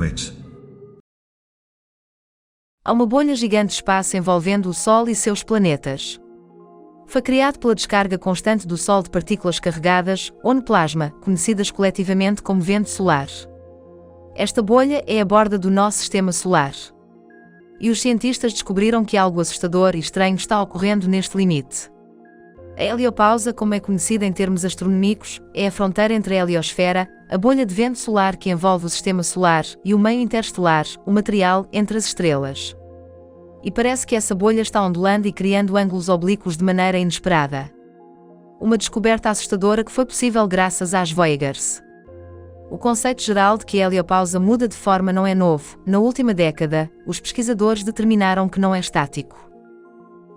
orbit. Há uma bolha gigante de espaço envolvendo o Sol e seus planetas. Foi criado pela descarga constante do Sol de partículas carregadas, ou plasma, conhecidas coletivamente como vento solar. Esta bolha é a borda do nosso sistema solar. E os cientistas descobriram que algo assustador e estranho está ocorrendo neste limite. A heliopausa, como é conhecida em termos astronômicos, é a fronteira entre a heliosfera, a bolha de vento solar que envolve o sistema solar, e o meio interestelar, o material entre as estrelas. E parece que essa bolha está ondulando e criando ângulos oblíquos de maneira inesperada. Uma descoberta assustadora que foi possível graças às Voyagers. O conceito geral de que a heliopausa muda de forma não é novo. Na última década, os pesquisadores determinaram que não é estático.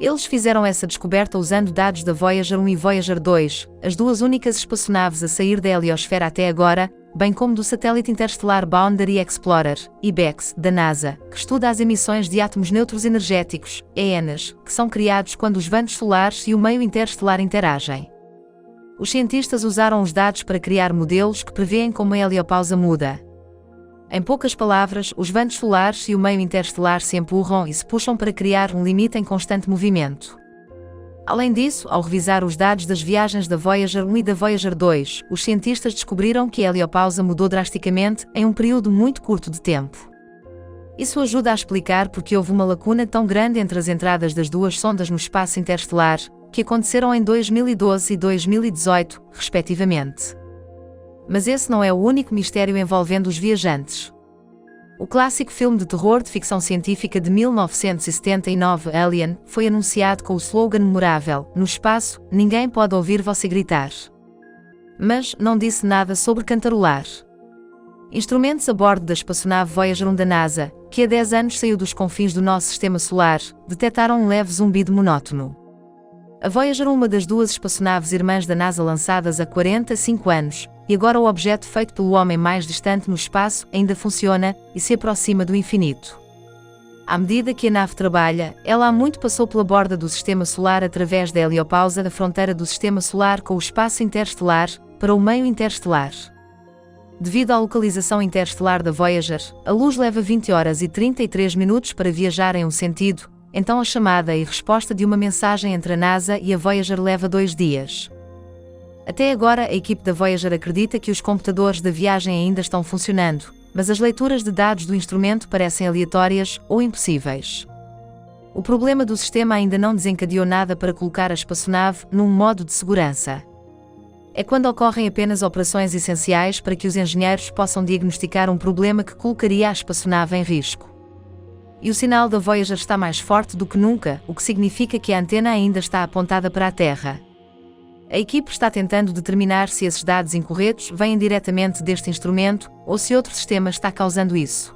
Eles fizeram essa descoberta usando dados da Voyager 1 e Voyager 2, as duas únicas espaçonaves a sair da heliosfera até agora, bem como do satélite interestelar Boundary Explorer, IBEX, da NASA, que estuda as emissões de átomos neutros energéticos, ENES, que são criados quando os ventos solares e o meio interestelar interagem. Os cientistas usaram os dados para criar modelos que prevêem como a heliopausa muda. Em poucas palavras, os ventos solares e o meio interestelar se empurram e se puxam para criar um limite em constante movimento. Além disso, ao revisar os dados das viagens da Voyager 1 e da Voyager 2, os cientistas descobriram que a heliopausa mudou drasticamente em um período muito curto de tempo. Isso ajuda a explicar porque houve uma lacuna tão grande entre as entradas das duas sondas no espaço interestelar, que aconteceram em 2012 e 2018, respectivamente. Mas esse não é o único mistério envolvendo os viajantes. O clássico filme de terror de ficção científica de 1979, Alien, foi anunciado com o slogan memorável: "No espaço, ninguém pode ouvir você gritar." Mas não disse nada sobre cantarolar. Instrumentos a bordo da espaçonave Voyager 1 da NASA, que há 10 anos saiu dos confins do nosso sistema solar, detectaram um leve zumbido monótono. A Voyager 1, uma das duas espaçonaves irmãs da NASA lançadas há 45 anos, e agora o objeto feito pelo homem mais distante no espaço, ainda funciona e se aproxima do infinito. À medida que a nave trabalha, ela há muito passou pela borda do sistema solar através da heliopausa da fronteira do sistema solar com o espaço interestelar, para o meio interestelar. Devido à localização interestelar da Voyager, a luz leva 20 horas e 33 minutos para viajar em um sentido, então a chamada e resposta de uma mensagem entre a NASA e a Voyager leva 2 dias. Até agora, a equipe da Voyager acredita que os computadores da viagem ainda estão funcionando, mas as leituras de dados do instrumento parecem aleatórias ou impossíveis. O problema do sistema ainda não desencadeou nada para colocar a espaçonave num modo de segurança. É quando ocorrem apenas operações essenciais para que os engenheiros possam diagnosticar um problema que colocaria a espaçonave em risco. E o sinal da Voyager está mais forte do que nunca, o que significa que a antena ainda está apontada para a Terra. A equipe está tentando determinar se esses dados incorretos vêm diretamente deste instrumento ou se outro sistema está causando isso.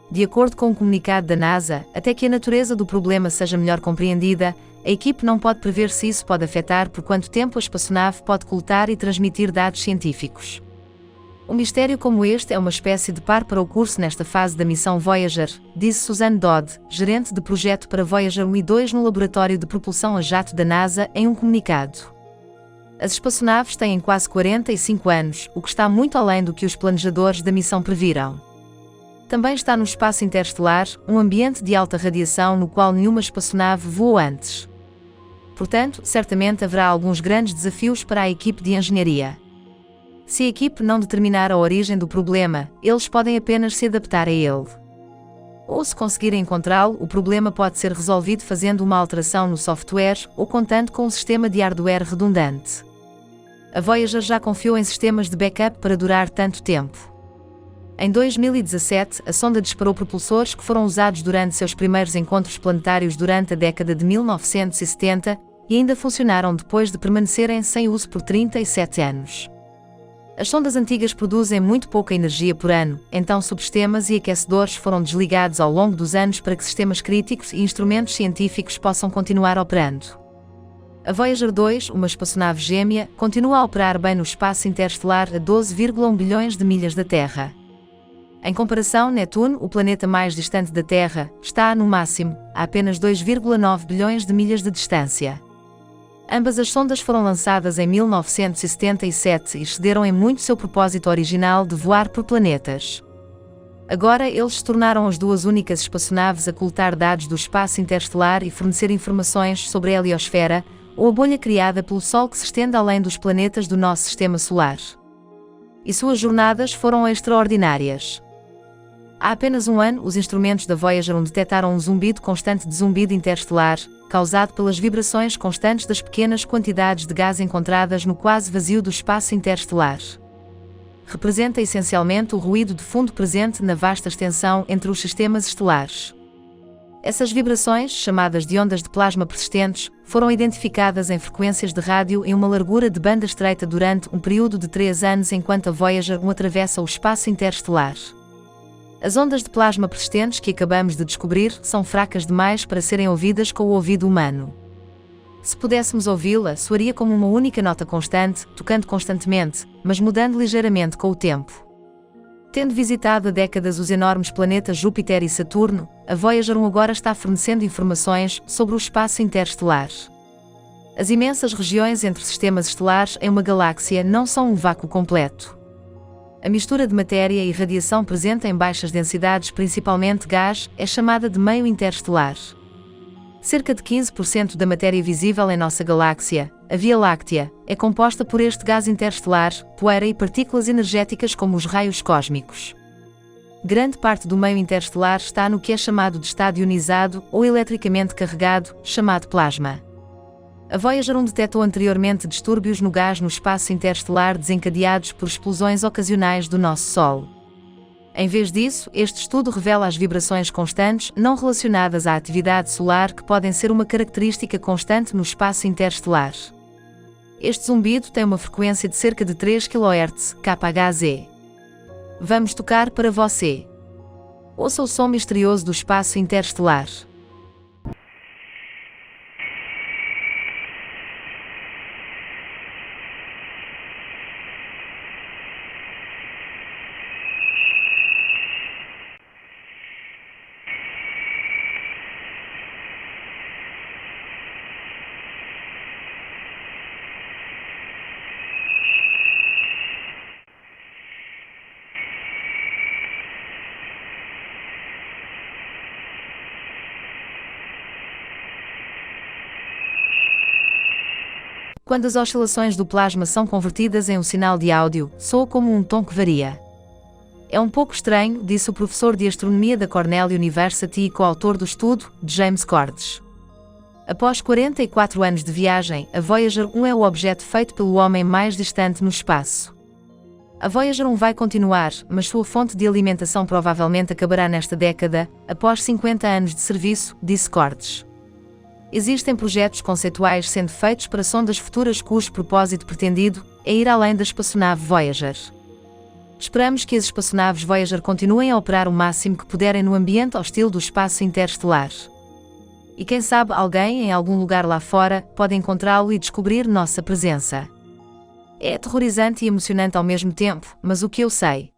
De acordo com o comunicado da NASA, até que a natureza do problema seja melhor compreendida, a equipe não pode prever se isso pode afetar por quanto tempo a espaçonave pode coletar e transmitir dados científicos. Um mistério como este é uma espécie de par para o curso nesta fase da missão Voyager, disse Suzanne Dodd, gerente de projeto para Voyager 1 e 2 no Laboratório de Propulsão a Jato da NASA, em um comunicado. As espaçonaves têm quase 45 anos, o que está muito além do que os planejadores da missão previram. Também está no espaço interestelar, um ambiente de alta radiação no qual nenhuma espaçonave voou antes. Portanto, certamente haverá alguns grandes desafios para a equipe de engenharia. Se a equipe não determinar a origem do problema, eles podem apenas se adaptar a ele. Ou se conseguirem encontrá-lo, o problema pode ser resolvido fazendo uma alteração no software ou contando com um sistema de hardware redundante. A Voyager já confiou em sistemas de backup para durar tanto tempo. Em 2017, a sonda disparou propulsores que foram usados durante seus primeiros encontros planetários durante a década de 1970 e ainda funcionaram depois de permanecerem sem uso por 37 anos. As sondas antigas produzem muito pouca energia por ano, então subsistemas e aquecedores foram desligados ao longo dos anos para que sistemas críticos e instrumentos científicos possam continuar operando. A Voyager 2, uma espaçonave gêmea, continua a operar bem no espaço interestelar a 12,1 bilhões de milhas da Terra. Em comparação, Netuno, o planeta mais distante da Terra, está, no máximo, a apenas 2,9 bilhões de milhas de distância. Ambas as sondas foram lançadas em 1977 e excederam em muito seu propósito original de voar por planetas. Agora eles se tornaram as duas únicas espaçonaves a coletar dados do espaço interestelar e fornecer informações sobre a heliosfera, ou a bolha criada pelo Sol que se estende além dos planetas do nosso sistema solar. E suas jornadas foram extraordinárias. Há apenas um ano, os instrumentos da Voyager 1 detectaram um zumbido constante de zumbido interestelar, causado pelas vibrações constantes das pequenas quantidades de gás encontradas no quase vazio do espaço interestelar. Representa essencialmente o ruído de fundo presente na vasta extensão entre os sistemas estelares. Essas vibrações, chamadas de ondas de plasma persistentes, foram identificadas em frequências de rádio em uma largura de banda estreita durante um período de 3 anos enquanto a Voyager 1 atravessa o espaço interestelar. As ondas de plasma persistentes que acabamos de descobrir são fracas demais para serem ouvidas com o ouvido humano. Se pudéssemos ouvi-la, soaria como uma única nota constante, tocando constantemente, mas mudando ligeiramente com o tempo. Tendo visitado há décadas os enormes planetas Júpiter e Saturno, a Voyager 1 agora está fornecendo informações sobre o espaço interestelar. As imensas regiões entre sistemas estelares em uma galáxia não são um vácuo completo. A mistura de matéria e radiação presente em baixas densidades, principalmente gás, é chamada de meio interestelar. Cerca de 15% da matéria visível em nossa galáxia, a Via Láctea, é composta por este gás interestelar, poeira e partículas energéticas como os raios cósmicos. Grande parte do meio interestelar está no que é chamado de estado ionizado ou eletricamente carregado, chamado plasma. A Voyager 1 detectou anteriormente distúrbios no gás no espaço interestelar desencadeados por explosões ocasionais do nosso Sol. Em vez disso, este estudo revela as vibrações constantes não relacionadas à atividade solar que podem ser uma característica constante no espaço interestelar. Este zumbido tem uma frequência de cerca de 3 kHz, KHz. Vamos tocar para você. Ouça o som misterioso do espaço interestelar. Quando as oscilações do plasma são convertidas em um sinal de áudio, soa como um tom que varia. É um pouco estranho, disse o professor de astronomia da Cornell University e coautor do estudo, James Cordes. Após 44 anos de viagem, a Voyager 1 é o objeto feito pelo homem mais distante no espaço. A Voyager 1 vai continuar, mas sua fonte de alimentação provavelmente acabará nesta década, após 50 anos de serviço, disse Cordes. Existem projetos conceituais sendo feitos para sondas futuras cujo propósito pretendido é ir além da espaçonave Voyager. Esperamos que as espaçonaves Voyager continuem a operar o máximo que puderem no ambiente hostil do espaço interestelar. E quem sabe alguém em algum lugar lá fora pode encontrá-lo e descobrir nossa presença. É aterrorizante e emocionante ao mesmo tempo, mas o que eu sei